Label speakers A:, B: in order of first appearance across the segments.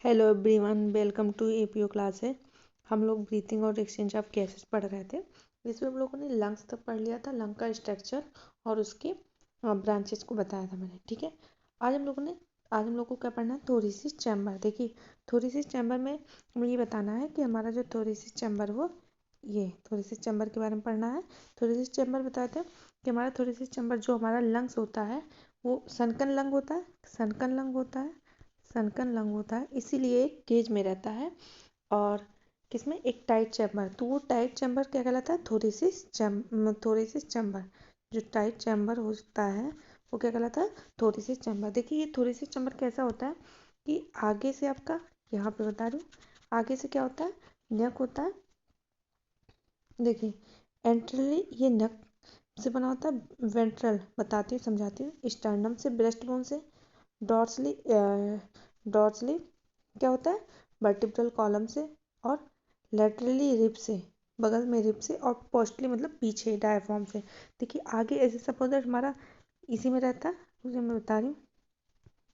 A: Hello everyone, welcome to APO class है। हम लोग ब्रीथिंग और एक्सचेंज ऑफ गैसेस पढ़ रहे थे। इसमें हम लोगों ने लंग्स तक पढ़ लिया था, लंग का स्ट्रक्चर और उसके ब्रांचेस को बताया था मैंने। ठीक है, आज हम लोग को क्या पढ़ना है, थोरिसिस चैम्बर। देखिए, थोरिसिस चैम्बर में हमें ये बताना है कि हमारा जो थोरिसिस चैम्बर वो ये थोरिसिस चैम्बर के बारे में पढ़ना है। थोरिसिस चैम्बर बताते हैं कि हमारा थोरिसिस चैम्बर जो हमारा लंग्स होता है वो सनकन लंग होता है, सनकन लंग होता है, सनकन लंग होता है, इसीलिए एक केज में रहता है। और किसमें, एक टाइट चैम्बर। तो वो टाइट चैम्बर क्या कहलाता है, थोरिसिस चैम्बर। जो टाइट चैम्बर होता है वो क्या कहलाता है, थोरिसिस चैम्बर। देखिए, ये थोरिसिस चैम्बर कैसा होता है कि आगे से आपका, यहाँ पे बता रही हूँ, आगे से क्या होता है, नेक होता है। देखिए, एंट्रली ये नेक से बना होता है, वेंट्रल बताती हूँ, समझाती हूँ, स्टर्नम से, ब्रेस्ट बोन से, डॉर्सली डॉर्सली क्या होता है, वर्टिब्रल कॉलम से, और लेटरली रिब से, बगल में रिब से, और पोस्टली मतलब पीछे डायफ्राम से। देखिए, आगे ऐसे सपोज दैट हमारा इसी में रहता है, मुझे मैं बता रही हूँ,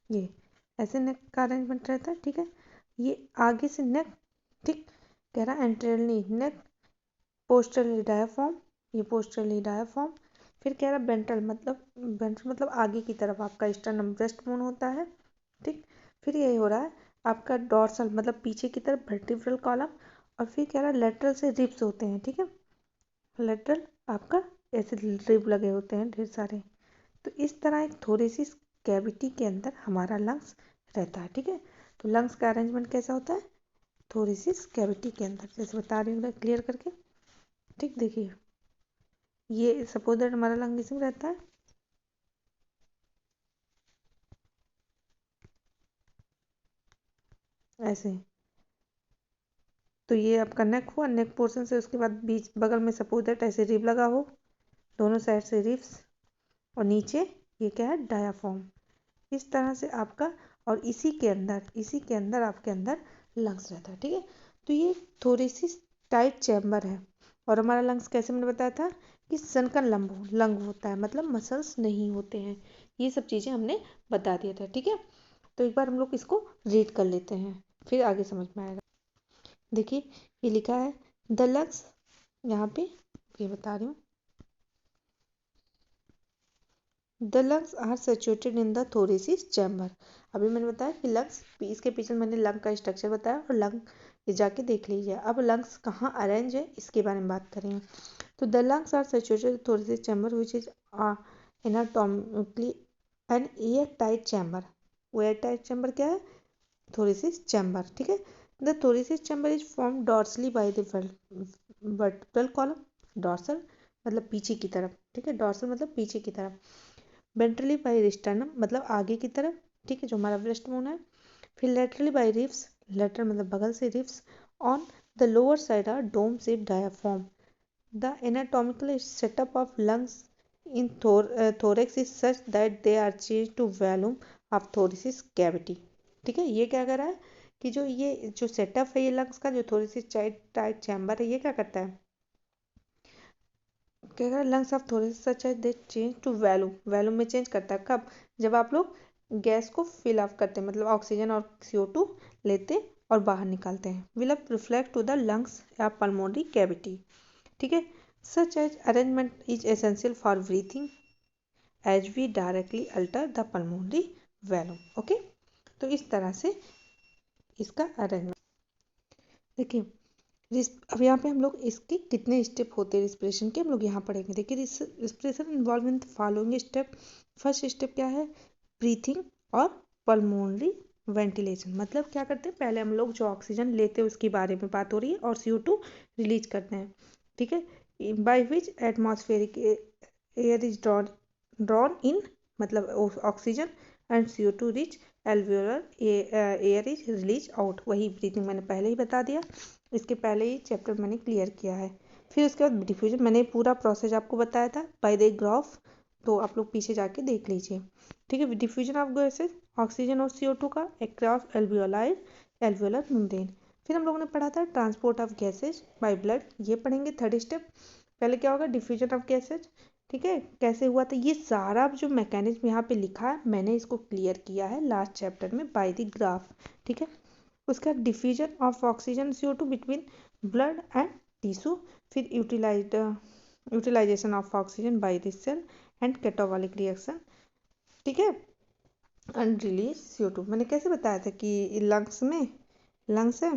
A: ये ऐसे नेक का अरेंजमेंट रहता है। ठीक है, ये आगे से नेक, ठीक, कह रहा है एंटेरियरली नेक, पोस्टरली डायफ्राम, ये पोस्टरली डायफ्राम। फिर कह रहा है वेंट्रल मतलब आगे की तरफ आपका स्टर्नम ब्रेस्ट बोन होता है। ठीक, फिर ये हो रहा है आपका डॉर्सल मतलब पीछे की तरफ वर्टिब्रल कॉलम, और फिर कह रहा है लेटरल से रिब्स होते हैं। ठीक है, लेटरल आपका ऐसे रिब लगे होते हैं ढेर सारे। तो इस तरह एक थोरेसिस कैविटी के अंदर हमारा लंग्स रहता है। ठीक है, तो लंग्स का अरेंजमेंट कैसा होता है, थोरेसिस कैविटी के अंदर, जैसे बता रही हूँ क्लियर करके। ठीक, देखिए, ये सपोज दैट हमारा लंग इसमें रहता है, ऐसे। तो ये आपका नेक हुआ, नेक पोर्शन से उसके बाद बीच बगल में सपोज दैट ऐसे रिब लगा हो, दोनों साइड से रिब्स, और नीचे ये क्या है, डायाफ्राम। इस तरह से आपका, और इसी के अंदर आपके अंदर लंग्स रहता है। ठीक है, तो ये थोरेसिस टाइट चैम्बर है। और हमारा लंग्स कैसे मैंने बताया था कि सनकन लंग होता है, मतलब मसल्स नहीं होते हैं। ये सब चीज़ें हमने बता दिया था। ठीक है, तो एक बार हम लोग इसको रीड कर लेते हैं, फिर आगे समझ में आएगा। देखिए, ये लिखा है द लंग्स, यहाँ पे ये बता रही हूँ, the lungs are situated in the thoracic chamber. अभी मैंने बताया कि लंग्स, इसके पीछे मैंने लंग का स्ट्रक्चर बताया, और लंग ये जाके देख लीजिए। अब लंग्स कहाँ अरेंज है इसके बारे में बात करेंगे। तो the lungs are situated thoracic chamber which is anatomically an airtight chamber. वो एयर टाइट चैम्बर क्या है, थोरेसिस चैम्बर। ठीक है, the thoracic chamber is form dorsally by the vertebral column, dorsal मतलब पीछे की तरफ। ठीक है, डॉर्सल मतलब पीछे की तरफ, वेंट्रली बाय स्टर्नम मतलब आगे की तरफ, ठीक है, जो हमारा ब्रेस्ट बोन है। फिर लेटरली बाय रिब्स, लेटर मतलब बगल से ribs, on the lower side are dome shape diaphragm. The anatomical setup of lungs in thorax is such that they are changed to volume of thoracic cavity। ठीक है, ये क्या कर रहा है कि ये जो सेटअप है ये लंग्स का, जो थोरेसिस टाइट चैम्बर है, ये क्या करता है, क्या कर lungs of thoracic such as they change to volume, volume में चेंज करता है कब, जब आप लोग गैस को फिल अप करते हैं, मतलब ऑक्सीजन और CO2 लेते और बाहर निकालते हैं, will up reflect to the lungs या पल्मोनरी कैविटी। ठीक है, such as arrangement is essential for breathing as we directly alter the pulmonary volume. Okay, तो इस तरह से इसका अरेंजमेंट। देखिए, अब यहाँ पे हम लोग इसके कितने स्टेप होते हैं रिस्पिरेशन के, हम लोग यहाँ पढ़ेंगे। देखिए, respiration involve in following step. First step क्या है, ब्रीथिंग और पल्मोनरी वेंटिलेशन। मतलब क्या करते हैं, पहले हम लोग जो ऑक्सीजन लेते हैं उसके बारे में बात हो रही है, और CO2 रिलीज करते हैं। ठीक है, by which atmospheric air is drawn in, मतलब oxygen, and CO2 rich alveolar air is release out. वही ब्रीथिंग मैंने पहले ही बता दिया, इसके पहले ही चैप्टर मैंने क्लियर किया है। फिर उसके बाद डिफ्यूजन, मैंने पूरा प्रोसेस आपको बताया था बाय द ग्राफ, तो आप लोग पीछे जाके देख लीजिए। ठीक है, डिफ्यूजन ऑफ गैसेस, ऑक्सीजन और CO2 का अक्रॉस एल्वियोलर मेम्ब्रेन। फिर हम लोगों ने पढ़ा था transport of gases by blood, ये पढ़ेंगे थर्ड स्टेप। पहले क्या होगा, डिफ्यूजन ऑफ गैसेज, ठीक है, कैसे हुआ था, ये सारा जो मैकेनिज्म यहाँ पे लिखा है मैंने इसको क्लियर किया है लास्ट चैप्टर में बाय द ग्राफ। ठीक है, उसका diffusion of oxygen CO2 between blood and tissue, फिर utilisation of oxygen by this cell and catabolic reaction, ठीक है, एंड रिलीज CO2। मैंने कैसे बताया था कि लंग्स है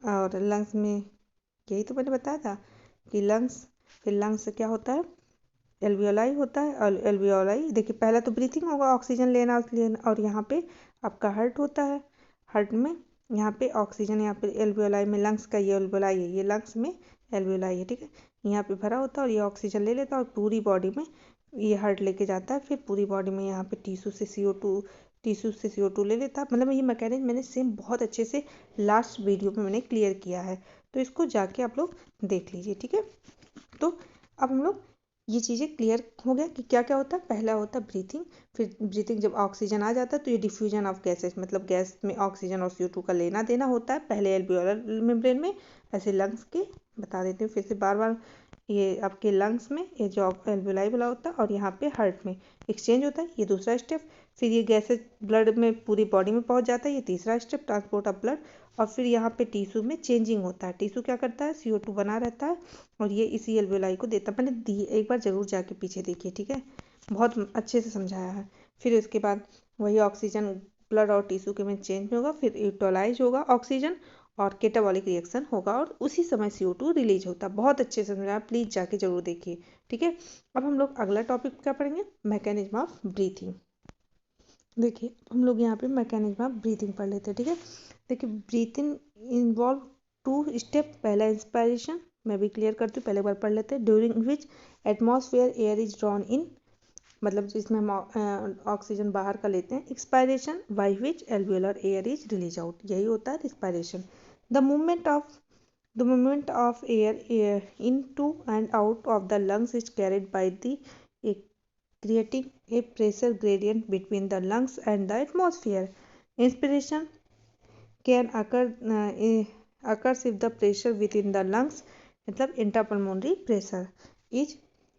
A: और लंग्स में यही तो मैंने बताया था कि फिर लंग्स से क्या होता है, एल्वियोलाई होता है, और एल्वियोलाई देखिए पहला तो ब्रीथिंग होगा, ऑक्सीजन लेना और यहाँ पे आपका हार्ट होता है, हार्ट में यहाँ पे ऑक्सीजन, यहाँ पे एल्वियोलाई में लंग्स का ये एल्वियोलाई है, ये लंग्स में एल्वियोलाई है, ठीक है, यहाँ पे भरा होता है और ये ऑक्सीजन ले लेता है और पूरी बॉडी में ये हार्ट लेके जाता है, फिर पूरी बॉडी में यहाँ पे टिश्यू से CO2 ले लेता है। मतलब ये मैकेनिज्म मैंने सेम बहुत अच्छे से लास्ट वीडियो में मैंने क्लियर किया है, तो इसको जाके आप लोग देख लीजिए, ठीक है। तो अब हम लोग ये चीज़ें क्लियर हो गया कि क्या क्या होता है। पहला होता है ब्रीथिंग, फिर ब्रीथिंग जब ऑक्सीजन आ जाता है तो ये डिफ्यूजन ऑफ गैसेस, मतलब गैस में ऑक्सीजन और CO2 का लेना देना होता है, पहले एल्वियोलर मेम्ब्रेन में, ऐसे लंग्स के बता देते हैं फिर से बार बार, ये आपके लंग्स में ये जो एल्वियोलाई वाला होता है और यहाँ पे हार्ट में एक्सचेंज होता है, ये दूसरा स्टेप। फिर ये गैसेज ब्लड में पूरी बॉडी में पहुँच जाता है, ये तीसरा स्टेप, ट्रांसपोर्ट ऑफ ब्लड। और फिर यहाँ पे टिश्यू में चेंजिंग होता है, टिश्यू क्या करता है, CO2 बना रहता है और ये इसी एल्वियोलाई को देता है। मैंने दी एक बार जरूर जाके पीछे देखिए, ठीक है, बहुत अच्छे से समझाया है। फिर उसके बाद वही ऑक्सीजन ब्लड और टिश्यू के में चेंज होगा, फिर यूटिलाइज होगा ऑक्सीजन और केटाबॉलिक रिएक्शन होगा और उसी समय CO2 रिलीज होता है। बहुत अच्छे से समझाया, प्लीज़ जाके जरूर देखिए, ठीक है। अब हम लोग अगला टॉपिक क्या पढ़ेंगे, मैकेनिज्म ऑफ ब्रीथिंग। देखिए हम लोग यहाँ पे मैकेनिज्म ऑफ ब्रीथिंग पढ़ लेते हैं, ठीक है। देखिए ब्रीथिंग इन्वॉल्व 2 स्टेप, पहला इंस्पायरेशन, मैं भी क्लियर करती हूँ, पहले बार पढ़ लेते हैं। During which atmosphere air is drawn in, मतलब जिसमें हम ऑक्सीजन बाहर का लेते हैं। Expiration by which alveolar air is release out, यही होता है respiration. The movement of air into and out of the lungs is carried by the creating a pressure gradient between the lungs and the atmosphere. Inspiration can occurs if the pressure within the lungs, मतलब intrapulmonary pressure, is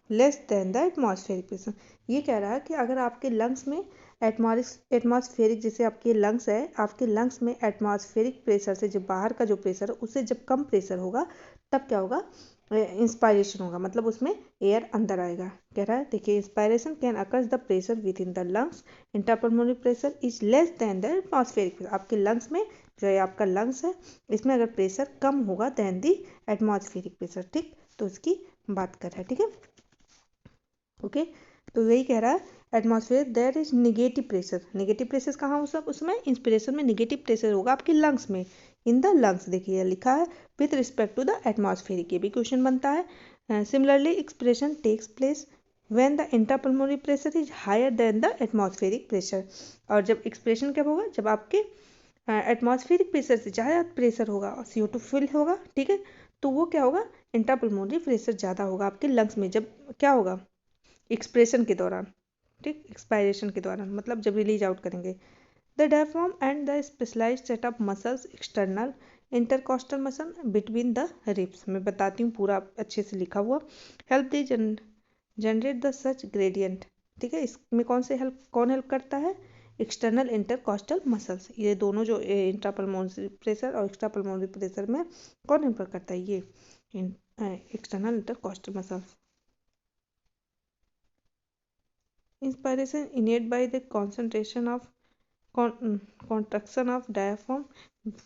A: less than the atmospheric pressure. ये कह रहा है कि अगर आपके lungs में atmospheric, जैसे आपके लंग्स है, आपके लंग्स में एटमॉस्फेरिक प्रेशर से जो बाहर का जो प्रेशर है उससे जब कम प्रेशर होगा तब क्या होगा, इंस्पायरेशन होगा, मतलब उसमें एयर अंदर आएगा। कह रहा है देखिए, inspiration can occurs the pressure with in the lungs, intrapulmonary pressure is less than the atmospheric pressure. आपके लंग्स में जो है आपका लंग्स है, इसमें अगर प्रेशर कम होगा देन दी एटमॉस्फेरिक प्रेशर, ठीक, तो उसकी बात कर रहा है, ठीक है, ओके। तो यही कह रहा है, atmosphere there is negative pressure कहाँ हो, सब उसमें इंस्पिरेशन में निगेटिव प्रेशर होगा आपके लंग्स में, इन द लंग्स, देखिए लिखा है with respect to the atmospheric, ये भी क्वेश्चन बनता है। Similarly expression takes place when the intrapulmonary pressure is higher than the atmospheric pressure. और जब एक्सप्रेशन कब होगा, जब आपके एटमॉस्फेरिक प्रेशर से ज़्यादा प्रेशर होगा और CO2 फिल होगा, ठीक है, तो वो क्या होगा, इंट्रापल्मोनरी प्रेशर ज़्यादा होगा आपके लंग्स में, जब क्या होगा, एक्सप्रेशन के दौरान, ठीक, एक्सपायरेशन के दौरान, मतलब जब रिलीज आउट करेंगे। The diaphragm and the specialised set of muscles external intercostal muscle between the ribs, मैं बताती हूँ पूरा अच्छे से लिखा हुआ। Help the generate the such gradient, ठीक है, इसमें कौन हेल्प करता है, एक्सटर्नल इंटरकॉस्टल मसल्स, ये दोनों जो इंट्रापल्मोनरी प्रेशर और एक्स्ट्रापल्मोनरी प्रेशर में कौन हेल्प करता है, ये external intercostal muscles. Inspiration innate by the concentration of contraction of diaphragm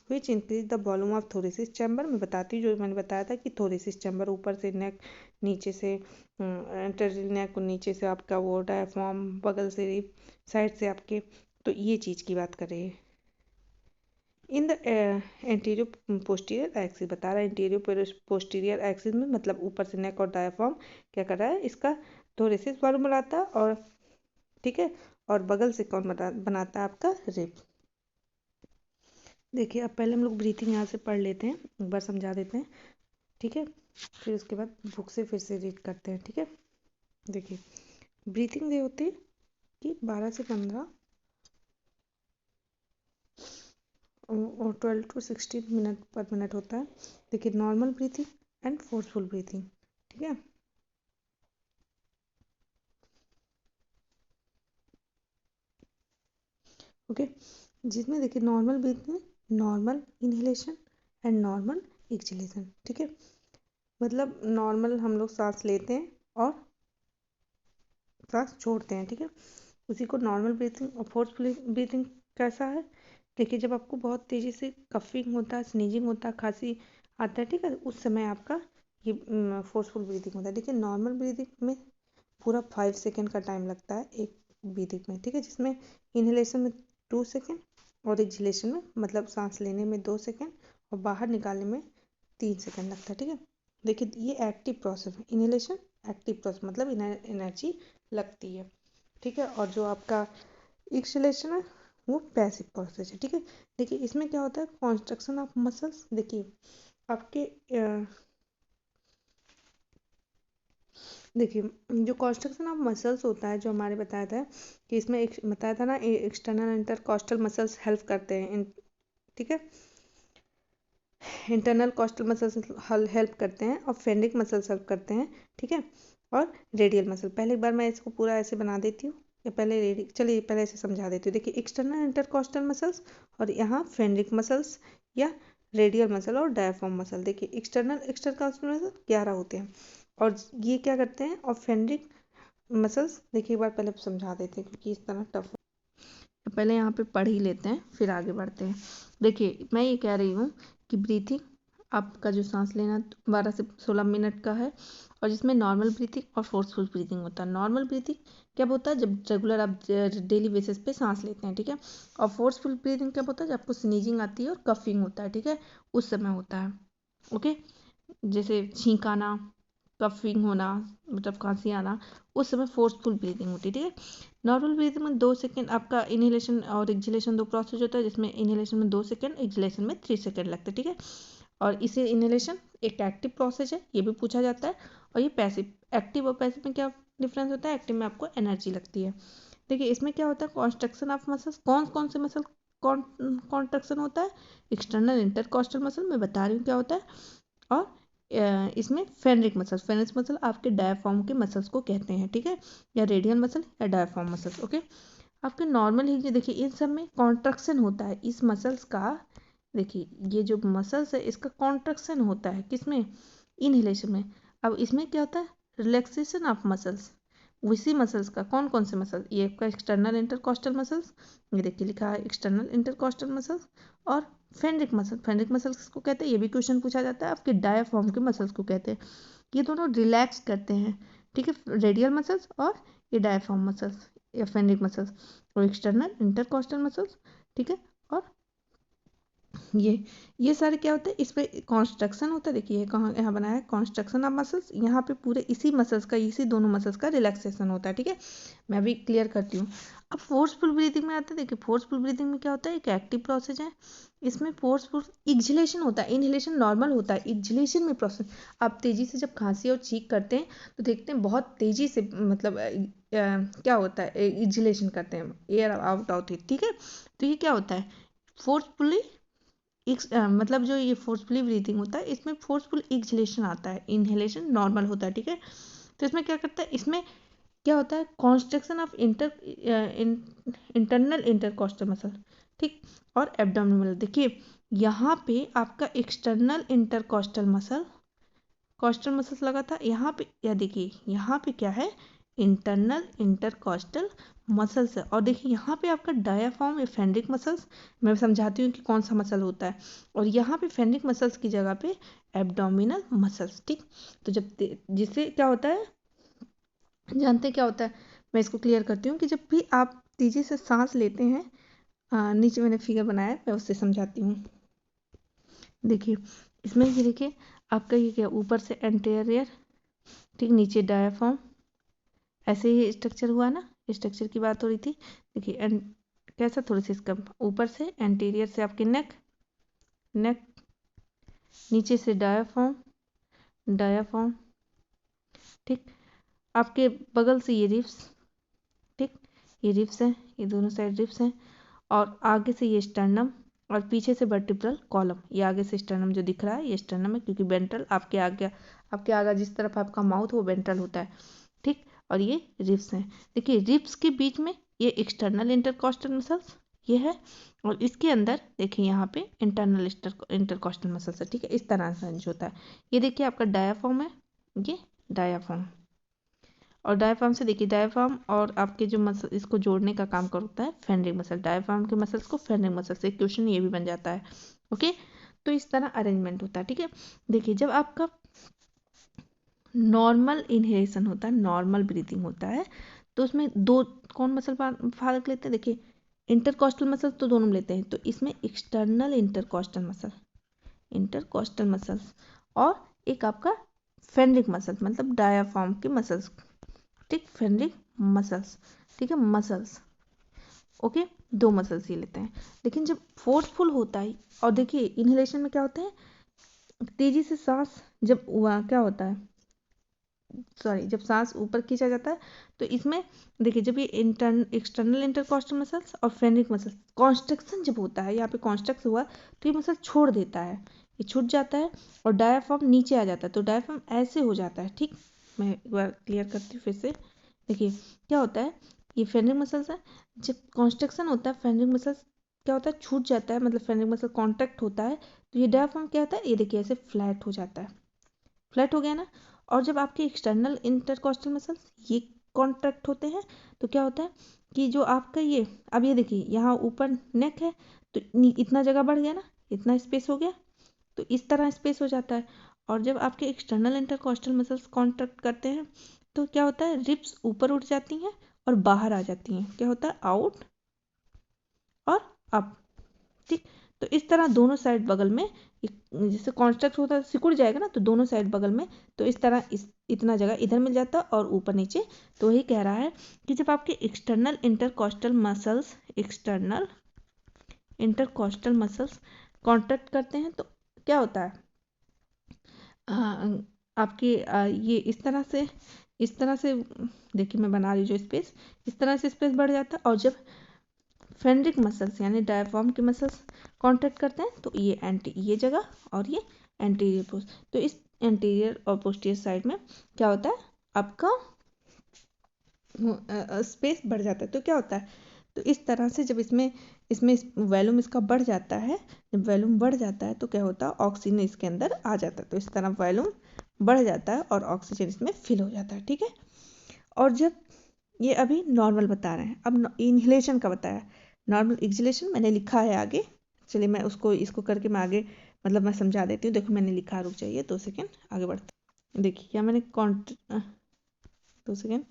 A: which increase the volume of thoracic chamber। मैं बताती हूँ, जो मैंने बताया था कि thoracic chamber ऊपर से नेक, नीचे से नेक, नीचे से आपका वो डायफ्राम, बगल से साइड से आपके, तो ये चीज़ की बात कर रही है। In the anterior posterior axis, बता रहा है एंटीरियर पोस्टीरियर एक्सिस में, मतलब ऊपर से नेक और डायफ्राम क्या कर रहा है, इसका थोरेसिस वॉल्यूम बनाता है, और ठीक है, और बगल से कौन बनाता है आपका रिब। देखिए अब पहले हम लोग ब्रीथिंग यहाँ से पढ़ लेते हैं, एक बार समझा देते हैं, ठीक है, फिर उसके बाद बुक से फिर से रीड करते हैं, ठीक है। देखिए ब्रीथिंग ये होती है कि 12 से 15 और 12 to 16 मिनट पर मिनट होता है। देखिए normal breathing and forceful breathing, ठीक है। ओके, जिसमें देखिए normal breathing normal inhalation and normal exhalation. ठीक है, मतलब नॉर्मल हम लोग सांस लेते हैं और सांस छोड़ते हैं। ठीक है, उसी को नॉर्मल ब्रीथिंग और फोर्सफुल ब्रीथिंग कैसा है। देखिए, जब आपको बहुत तेज़ी से कफिंग होता है, स्नीजिंग होता है, खांसी आता है, ठीक है, उस समय आपका ये फोर्सफुल ब्रीथिंग होता है। देखिए, नॉर्मल ब्रीथिंग में पूरा 5 सेकेंड का टाइम लगता है एक ब्रीथिंग में। ठीक है, जिसमें इनहेलेशन में 2 सेकेंड और एक्सहेलेशन में मतलब सांस लेने में 2 सेकेंड और बाहर निकालने में 3 सेकेंड लगता है। ठीक है, देखिए ये एक्टिव प्रोसेस है। इनहेलेशन एक्टिव प्रोसेस मतलब एनर्जी लगती है। ठीक है, और जो आपका एक्सहेलेशन है वो पैसिव प्रोसेस है। ठीक है, देखिए इसमें क्या होता है, कॉन्स्ट्रक्शन ऑफ मसल्स। देखिए आपके देखिए जो कॉन्स्ट्रक्शन ऑफ मसल्स होता है, जो हमारे बताया था कि इसमें एक बताया था ना, एक्सटर्नल इंटरकॉस्टल मसल्स हेल्प करते हैं। ठीक है, इंटरनल कॉस्टल मसल्स हेल्प करते हैं और फेंडिक मसल्स हेल्प करते हैं। ठीक है, और रेडियल मसल। पहले एक बार मैं इसको पूरा ऐसे बना देती हूँ, या पहले चलिए पहले ऐसे समझा देती हूँ। देखिए, एक्सटर्नल इंटरकॉस्टल मसल्स और यहाँ फेंडिक मसल्स या रेडियल मसल और डायफ्राम मसल। देखिए एक्सटर्नल इंटरकॉस्टल मसल 11 होते हैं और ये क्या करते हैं, और फेंडिक मसल्स देखिए एक बार पहले समझा देते हैं क्योंकि इस तरह टफ। पहले यहाँ पे पढ़ ही लेते हैं फिर आगे बढ़ते हैं। देखिए मैं ये कह रही हूँ कि ब्रीथिंग आपका जो सांस लेना 12 से 16 मिनट का है, और जिसमें नॉर्मल ब्रीथिंग और फोर्सफुल ब्रीथिंग होता है। नॉर्मल ब्रीथिंग क्या होता है, जब रेगुलर आप डेली बेसिस पे सांस लेते हैं। ठीक है, और फोर्सफुल ब्रीथिंग क्या होता है, जब आपको स्नीजिंग आती है और कफिंग होता है। ठीक है, उस समय होता है। ओके, जैसे छींक आना, कफिंग होना, मतलब खांसी आना, उस समय फोर्सफुल ब्रीदिंग होती है। ठीक है, नॉर्मल ब्रीदिंग में 2 सेकेंड आपका इनहेलेशन और एक्सहेलेशन 2 प्रोसेस होता है, जिसमें इनहेलेशन में 2 सेकेंड, एक्सहेलेशन में 3 सेकेंड लगते हैं। ठीक है, और इसे इनहेलेशन एक एक्टिव प्रोसेस है, ये भी पूछा जाता है, और ये पैसिव। एक्टिव और पैसिव में क्या डिफरेंस होता है, एक्टिव में आपको एनर्जी लगती है। देखिए इसमें क्या होता है, कॉन्स्ट्रक्शन ऑफ मसल्स। कौन कौन से मसल कॉन्ट्रक्शन होता है, एक्सटर्नल इंटरकॉस्टल मसल मैं बता रही हूँ क्या होता है, और इसमें फेनरिक मसल आपके डायफ्राम के मसल्स को कहते हैं। ठीक है, या रेडियल मसल या डायफ्राम मसल्स। ओके, आपके नॉर्मल ही देखिए इन सब में कॉन्ट्रक्शन होता है इस मसल्स का। देखिए ये जो मसल्स है इसका कॉन्ट्रक्शन होता है किसमें, इनहेलेशन में। अब इसमें क्या होता है, रिलैक्सेशन ऑफ मसल्स। उसी मसल्स का कौन कौन से मसल, ये आपका एक्सटर्नल इंटरकॉस्टल मसल्स, ये देखिए लिखा है एक्सटर्नल इंटरकॉस्टल मसल्स, और फेंड्रिक मसल। फेंड्रिक मसल्स किसको कहते हैं, ये भी क्वेश्चन पूछा जाता है। आपके डायाफ्राम के मसल्स को कहते हैं। ये दोनों रिलैक्स करते हैं। ठीक है, रेडियल मसल्स और ये डायाफ्राम मसल्स या फेंड्रिक मसल्स और एक्सटर्नल इंटरकॉस्टल मसल्स। ठीक है, और ये सारे क्या होते हैं, इस पर कॉन्स्ट्रक्शन होता है। देखिए ये कहाँ यहाँ बनाया है, कॉन्स्ट्रक्शन ऑफ मसल्स। यहाँ पे पूरे इसी मसल्स का, इसी दोनों मसल्स का रिलैक्सेशन होता है। ठीक है, मैं अभी क्लियर करती हूँ। अब फोर्सफुल ब्रीथिंग में आते हैं। देखिए फोर्सफुल ब्रीथिंग में क्या होता है, एक एक्टिव प्रोसेस है। इसमें फोर्सफुल एक्सहेलेशन होता है, इनहेलेशन नॉर्मल होता है। एक्सहेलेशन में प्रोसेस, आप तेजी से जब खांसी और छींक करते हैं तो देखते हैं बहुत तेजी से, मतलब क्या होता है, एक्सहेलेशन करते हैं, एयर आउट आउट है। ठीक है, तो ये क्या होता है, फोर्सफुली मतलब जो ये फोर्सफुली ब्रीथिंग होता है इसमें फोर्सफुल एक्सहेलेशन आता है, इनहेलेशन नॉर्मल होता है। ठीक है, तो इसमें क्या करता है, इसमें क्या होता है, construction of internal intercostal muscle. ठीक, और एब्डोमिनल। देखिए यहाँ पे आपका external intercostal muscle, costal muscles लगा था यहाँ पे, या देखिए यहाँ पे क्या है, इंटरनल इंटरकॉस्टल मसल्स है। और देखिए यहाँ पे आपका डायाफ्राम या फेंड्रिक मसल्स, मैं समझाती हूँ कि कौन सा मसल होता है, और यहाँ पे फेंड्रिक मसल्स की जगह पे एब्डोमिनल मसल्स। ठीक, तो जब जिससे क्या होता है, जानते हैं क्या होता है, मैं इसको क्लियर करती हूँ कि जब भी आप तेजी से सांस लेते हैं, नीचे मैंने फिगर बनाया है, मैं उससे समझाती हूँ। देखिए इसमें ये देखिए आपका ये क्या, ऊपर से एंटीरियर, ठीक, नीचे डायाफ्राम, ऐसे ही स्ट्रक्चर हुआ ना, स्ट्रक्चर की बात हो रही थी। देखिए कैसा, थोड़ी सी इसका ऊपर से एंटीरियर से आपके नेक, नीचे से डायाफ्राम, ठीक, आपके बगल से ये रिब्स, ठीक, ये रिब्स हैं, ये दोनों साइड रिब्स हैं, और आगे से ये स्टर्नम, और पीछे से वर्टिब्रल कॉलम। ये आगे से स्टर्नम जो दिख रहा है ये स्टर्नम है, क्योंकि वेंट्रल आपके आगे जिस तरफ आपका माउथ वो वेंट्रल होता है। ठीक, और ये रिब्स हैं। देखिए रिब्स के बीच में ये एक्सटर्नल इंटरकॉस्टल मसल्स, ये है। और इसके अंदर देखिए यहाँ पे इंटरनल इंटरकॉस्टल मसल्स है, ठीक है, इस तरह से अरेंज होता है। ये देखिए आपका डायाफ्राम है, ये डायाफ्राम, और डायाफ्राम से देखिए डायाफ्राम और आपके जो मसल इसको जोड़ने का काम करता है फेनरिक मसल, डायाफ्राम के मसल्स को फेनरिक मसल से क्वेश्चन ये भी बन जाता है। ओके, तो इस तरह अरेंजमेंट होता है, ठीक है। देखिए जब आपका नॉर्मल इनहेलेशन होता है, नॉर्मल ब्रीथिंग होता है, तो उसमें दो कौन मसल भाग लेते हैं, देखिए इंटरकॉस्टल मसल तो दोनों में लेते हैं, तो इसमें एक्सटर्नल इंटरकॉस्टल मसल्स और एक आपका फेनरिक मसल मतलब डायाफ्राम के मसल्स, ठीक, फेनरिक मसल्स, ठीक है, मसल्स। ओके, दो मसल्स ये लेते हैं। लेकिन जब फोर्सफुल होता है, और देखिए इनहेलेशन में क्या होता है, तेजी से सांस जब क्या होता है, सॉरी, जब सांस ऊपर खींचा जाता है, तो इसमें देखिए जब ये एक्सटर्नल इंटरकॉस्टल मसल्स और फेनरिक मसल्स कॉन्स्ट्रक्शन जब होता है, यहाँ पे कॉन्स्ट्रक्ट हुआ तो ये मसल छोड़ देता है, ये छूट जाता है और डायाफ्राम नीचे आ जाता है, तो डायाफ्राम ऐसे हो जाता है, ठीक। मैं एक बार क्लियर करती हूँ फिर से। देखिए क्या होता है, ये फेनरिक मसल्स है, जब कॉन्स्ट्रक्शन होता है फेनरिक मसल्स क्या होता है, छूट जाता है, मतलब फेनरिक मसल कॉन्ट्रैक्ट होता है, तो ये डायाफ्राम क्या होता है, ये देखिए ऐसे फ्लैट हो जाता है, फ्लैट हो गया ना। और जब आपके एक्सटर्नल इंटरकॉस्टल मसल्स ये कॉन्ट्रैक्ट होते हैं, तो क्या होता है कि जो आपका ये, अब ये देखिए यहाँ ऊपर नेक है, तो इतना जगह बढ़ गया ना, इतना स्पेस हो गया, तो इस तरह स्पेस हो जाता है। और जब आपके एक्सटर्नल इंटरकॉस्टल मसल्स कॉन्ट्रैक्ट करते हैं, तो क्या होता है, रिब्स ऊपर उठ जाती हैं और बाहर आ जाती हैं, क्या होता है, आउट और अप, ठीक। तो इस तरह दोनों साइड बगल में जैसे कॉन्स्ट्रक्ट होता है, सिकुड़ जाएगा ना, तो दोनों साइड बगल में, तो इस तरह इतना जगह इधर मिल जाता है और ऊपर नीचे। तो वही कह रहा है कि जब आपके एक्सटर्नल इंटरकॉस्टल मसल्स कॉन्ट्रैक्ट करते हैं, तो क्या होता है, आपकी ये इस तरह से देखिए मैं बना रही हूँ जो स्पेस, इस तरह से स्पेस बढ़ जाता है। और जब फेनरिक मसल्स यानी डायफ्राम के मसल्स कॉन्ट्रैक्ट करते हैं, तो ये जगह और ये एंटीरियर पोस्ट, तो इस एंटीरियर और पोस्टीरियर साइड में क्या होता है, आपका स्पेस बढ़ जाता है। तो क्या होता है, तो इस तरह से जब इसमें इसमें वॉल्यूम इसका बढ़ जाता है, जब वॉल्यूम बढ़ जाता है तो क्या होता है, ऑक्सीजन इसके अंदर आ जाता है, तो इस तरह वॉल्यूम बढ़ जाता है और ऑक्सीजन इसमें फिल हो जाता है, ठीक है। और जब ये अभी नॉर्मल बता रहे हैं, अब इनहेलेशन का बताया, नॉर्मल एक्सहेलेशन मैंने लिखा है आगे, चलिए मैं इसको करके मैं आगे मतलब मैं समझा देती हूँ। देखो मैंने लिखा, रुक जाइए 2 सेकेंड, आगे बढ़ते। देखिए क्या मैंने 2 सेकेंड,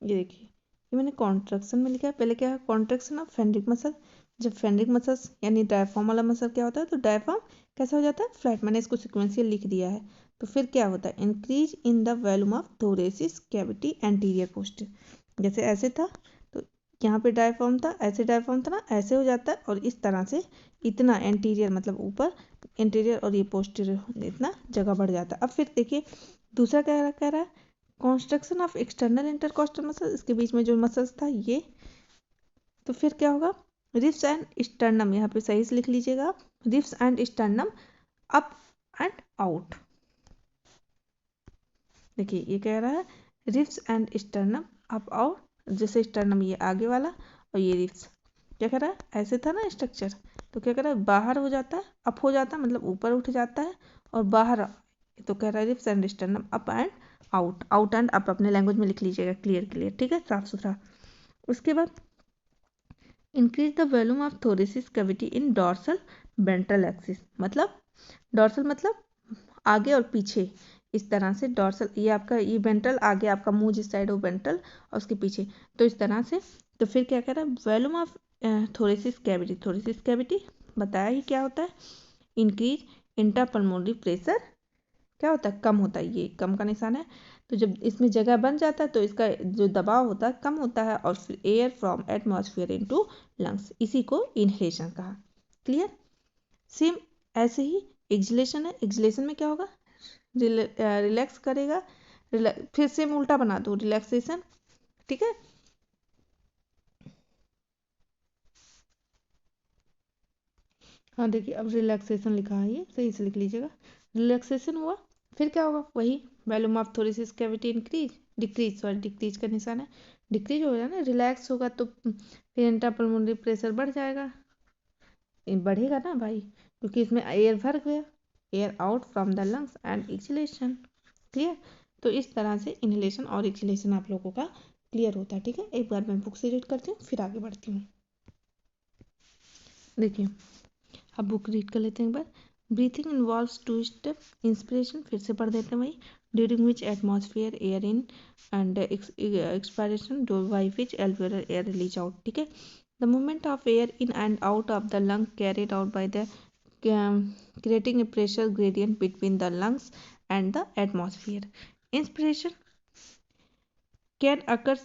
A: ये देखिए ये मैंने कॉन्ट्रैक्शन में लिखा है। पहले क्या है, कॉन्ट्रैक्शन ऑफ फेनरिक मसल, जब फेनरिक मसल्स यानी डायफ्राम वाला मसल क्या होता है, तो डायफ्राम कैसा हो जाता है, फ्लैट, मैंने इसको सिक्वेंशियल लिख दिया है। तो फिर क्या होता है, increase in the volume of thoracic cavity anterior posterior, जैसे ऐसे था तो यहाँ पे डायफ्राम था, ऐसे डायफ्राम था ना, ऐसे हो जाता है, और इस तरह से इतना एंटीरियर मतलब ऊपर एंटीरियर और ये पोस्टीरियर इतना जगह बढ़ जाता है। अब फिर देखिए दूसरा क्या कह रहा है, construction of external intercostal muscle, इसके बीच में जो मसल्स था ये, तो फिर क्या होगा, रिब्स एंड स्टर्नम, यहाँ पे सही से लिख लीजिएगा आप, ribs and sternum up and out. देखिए ये कह रहा है ribs and sternum up out, जैसे स्टर्नम ये आगे वाला और ये रिब्स, क्या कह रहा है, ऐसे था ना स्ट्रक्चर, तो क्या कह रहा है, बाहर हो जाता है, अप हो जाता है, मतलब ऊपर उठ जाता है और बाहर, तो कह रहा है ribs and sternum up and out, out and up अपने लैंग्वेज में लिख लीजिएगा, क्लियर, ठीक है, साफ सुथरा। उसके बाद increase the volume of thoracic cavity in dorsal ventral axis, मतलब डॉर्सल मतलब आगे और पीछे, इस तरह से डॉर्सल, ये आपका ये वेंट्रल, आगे आपका मुंह जिस साइड हो वेंट्रल और उसके पीछे, तो इस तरह से। तो फिर क्या कह रहा है, वॉल्यूम ऑफ थोरेसिस कैविटी बताया ही क्या होता है, इंक्रीज इंट्रापल्मोनरी प्रेशर, क्या होता है, कम होता है, ये कम का निशान है। तो जब इसमें जगह बन जाता है तो इसका जो दबाव होता है कम होता है, और फिर air from atmosphere into lungs, इसी को इनहेलेशन कहा, क्लियर। सेम ऐसे ही एक्सहेलेशन है, एक्सहेलेशन में क्या होगा, रिलैक्स करेगा, फिर सेम उल्टा बना दो, रिलैक्सेशन, ठीक है। हाँ देखिए अब रिलैक्सेशन लिखा है, ये सही से लिख लीजिएगा, रिलैक्सेशन हुआ, फिर क्या होगा, वही volume of thoracic cavity increase, decrease का निशान है, डिक्रीज हो जाए ना, रिलैक्स होगा तो फिर इंट्रापल्मोनरी प्रेशर बढ़ जाएगा, बढ़ेगा ना भाई, क्योंकि इसमें एयर भर गया, air out from the lungs and acceleration. Clear? तो इस तरह से इनहेलेशन और एक्सलेशन आप लोगों का क्लियर होता है। ठीक है, एक बार मैं बुक से रीड करती हूँ फिर आगे बढ़ती हूँ। देखिए अब बुक रीड कर लेते हैं एक बार। ब्रीथिंग इन्वॉल्व्स 2 स्टेप, इंस्पिरेशन फिर से पढ़ देते हैं भाई, during which atmosphere air in and expiration by which alveolar air release out. ठीक है, the movement of air in and out of the lung carried out by the creating a pressure gradient between the lungs and the atmosphere. Inspiration can occur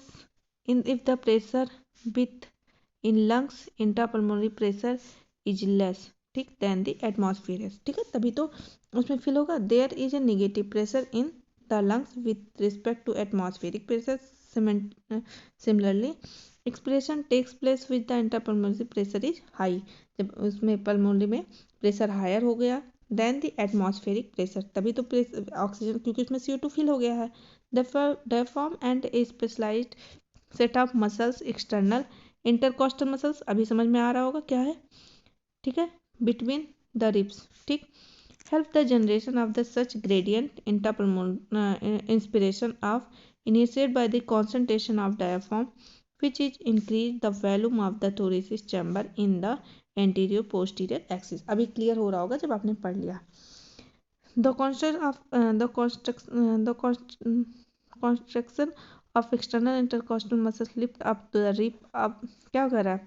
A: if the pressure with in lungs intrapulmonary pressure is less ठीक than the atmosphere. ठीक है, तभी तो उसमें feel होगा there is a negative pressure in the lungs with respect to atmospheric pressure. Similarly expiration takes place with the intrapulmonary pressure is high, जब उसमें pulmonary में प्रेशर हायर हो गया देन द एटमॉस्फेरिक प्रेशर, तभी तो oxygen, क्योंकि उसमें CO2 fill हो गया है। Diaphragm and a specialised set of muscles external intercostal muscles, अभी समझ में आ रहा होगा क्या है। ठीक है, बिटवीन द रिब्स, ठीक, help the generation of the such gradient inspiration of initiated by the concentration of diaphragm which is increase the volume of the thoracic chamber in the anterior posterior axis। अभी clear हो रहा होगा जब आपने पढ़ लिया। the construction of external intercostal muscles lift up to the rib, अब क्या कर रहा है,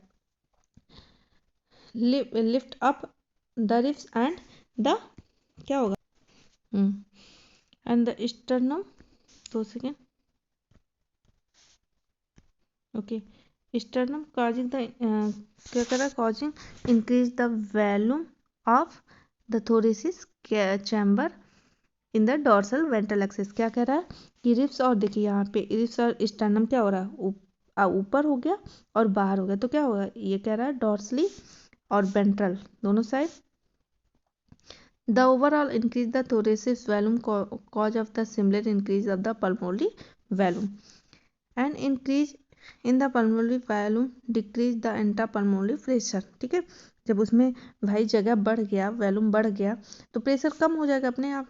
A: lift up the ribs and the क्या होगा and the sternum, 2 second, okay, sternum causing the क्या कर रहा है, causing increase the volume of the thoracic chamber in the dorsal ventral axis. क्या कह रहा है कि रिब्स, और देखिए यहाँ पे रिब्स और स्टर्नम क्या हो रहा है, ऊपर हो गया और बाहर हो गया, तो क्या होगा, ये कह रहा है डॉर्सली और वेंट्रल दोनों side. The overall increase the thoracic volume cause of the similar increase of the pulmonary volume and increase in the pulmonary volume decrease the intrapulmonary pressure। ठीक है, जब उसमें भाई जगह बढ़ गया, वॉल्यूम बढ़ गया तो प्रेशर कम हो जाएगा अपने आप,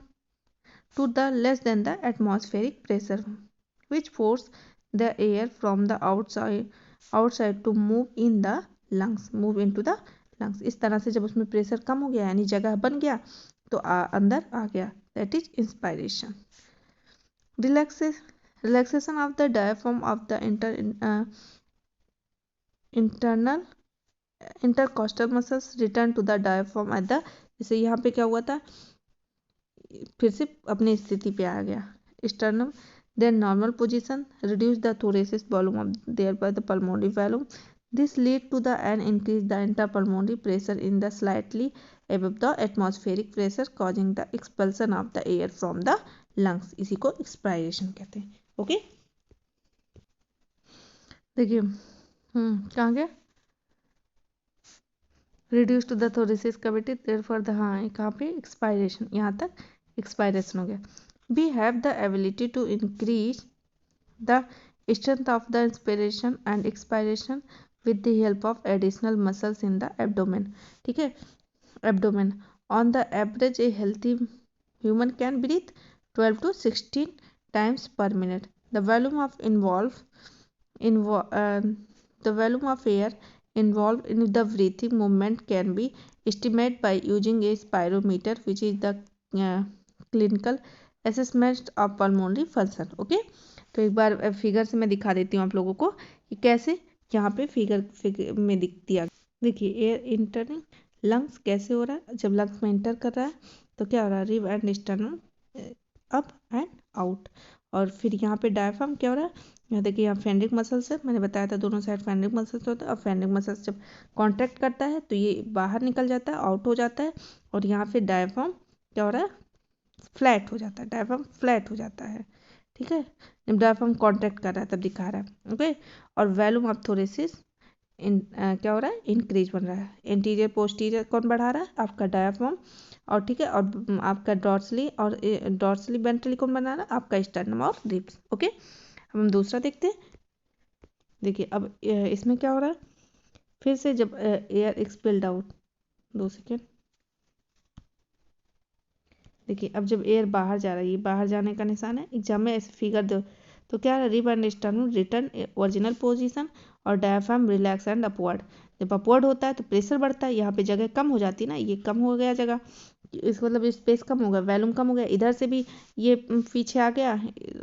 A: to the less than the atmospheric pressure which force the air from the outside to move in the lungs, move into the lungs। इस तरह से जब उसमें प्रेशर कम हो गया यानी जगह बन गया तो अंदर आ गया, that is inspiration। relaxation of the diaphragm of the internal intercostal muscles return to the diaphragm at the, जैसे यहाँ पे क्या हुआ था, फिर से अपनी स्थिति पे आ गया, sternum their normal position, reduce the thoracic volume of thereby the pulmonary volume, this lead to the and increase the intrapulmonary pressure in the slightly above the atmospheric pressure causing the expulsion of the air from the lungs, इसी को expiration कहते हैं। Okay, देखिए कहाँ गया, reduce to the thoracic cavity therefore the, हाँ कहाँ पे expiration, यहाँ तक expiration हो गया। we have the ability to increase the strength of the inspiration and expiration with the help of additional muscles in the abdomen। ठीक है, abdomen, on the average a healthy human can breathe 12 to 16 times per minute। the volume of air involved in the breathing movement can be estimated by using a spirometer which is the clinical assessment of pulmonary function। Okay, तो एक बार figure से मैं दिखा देती हूँ आप लोगों को कि कैसे यहाँ पे फिगर में दिया। देखिए एयर इंटरिंग लंग्स कैसे हो रहा है, जब लंग्स में इंटर कर रहा है तो क्या हो रहा है, rib end sternum up and out, और फिर यहाँ पे डायफ्राम क्या हो रहा है, यहाँ देखिए यहाँ फेंडिक मसल्स है, मैंने बताया था दोनों साइड फेंडिक मसल्स होता है, और फेंडिक मसल्स जब कॉन्ट्रैक्ट करता है तो ये बाहर निकल जाता है, आउट हो जाता है, और यहाँ पे डायफ्राम क्या हो रहा है, फ्लैट हो जाता है, डायफ्राम फ्लैट हो जाता है। ठीक है, जब डायफ्राम कॉन्ट्रैक्ट कर रहा है तब दिखा रहा है। ओके, और वॉल्यूम ऑफ थोरेसिस क्या हो रहा है, इंक्रीज बन रहा है, इंटीरियर पोस्टीरियर कौन बढ़ा रहा है, आपका डायफ्राम, और ठीक है, और आपका डॉर्सली और डॉर्सली वेंट्रली कौन बना रहा है, आपका स्टर्नम और रिब्स। ओके, अब हम दूसरा देखते हैं। देखिए अब इसमें क्या हो रहा है, फिर से जब एयर एक्सपेल्ड आउट, 2 सेकेंड, देखिए अब जब एयर बाहर जा रहा है, ये बाहर जाने का निशान है। एग्जाम में ऐसे फिगर दो तो क्या है, rib end sternum return original position और डायफ्राम रिलैक्स एंड अपवर्ड। जब अपवर्ड होता है तो प्रेशर बढ़ता है, यहाँ पे जगह कम हो जाती है ना, ये कम हो गया जगह, इसका मतलब स्पेस कम हो गया, वॉल्यूम कम हो गया। इधर से भी ये पीछे आ गया,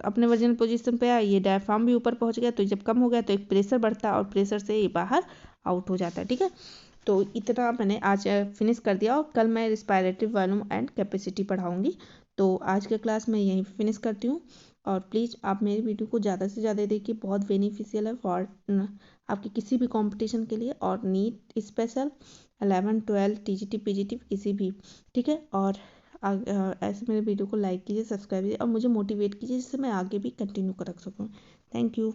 A: अपने ओरिजिनल पोजीशन पे आया, ये डायफ्राम भी ऊपर पहुंच गया, तो जब कम हो गया तो एक प्रेशर बढ़ता है और प्रेशर से ये बाहर आउट हो जाता है। ठीक है, तो इतना मैंने आज फिनिश कर दिया और कल मैं रिस्पायरेटरी वॉल्यूम एंड कैपेसिटी पढ़ाऊँगी। तो आज के क्लास में यहीं फिनिश करती हूँ। और प्लीज़ आप मेरी वीडियो को ज़्यादा से ज़्यादा देखिए, बहुत बेनिफिशियल है फॉर आपके किसी भी कंपटीशन के लिए, और नीट स्पेशल 11 12 TGT PGT किसी भी। ठीक है, और ऐसे मेरे वीडियो को लाइक कीजिए, सब्सक्राइब कीजिए और मुझे मोटिवेट कीजिए, जिससे मैं आगे भी कंटिन्यू कर सकूँ। Thank you.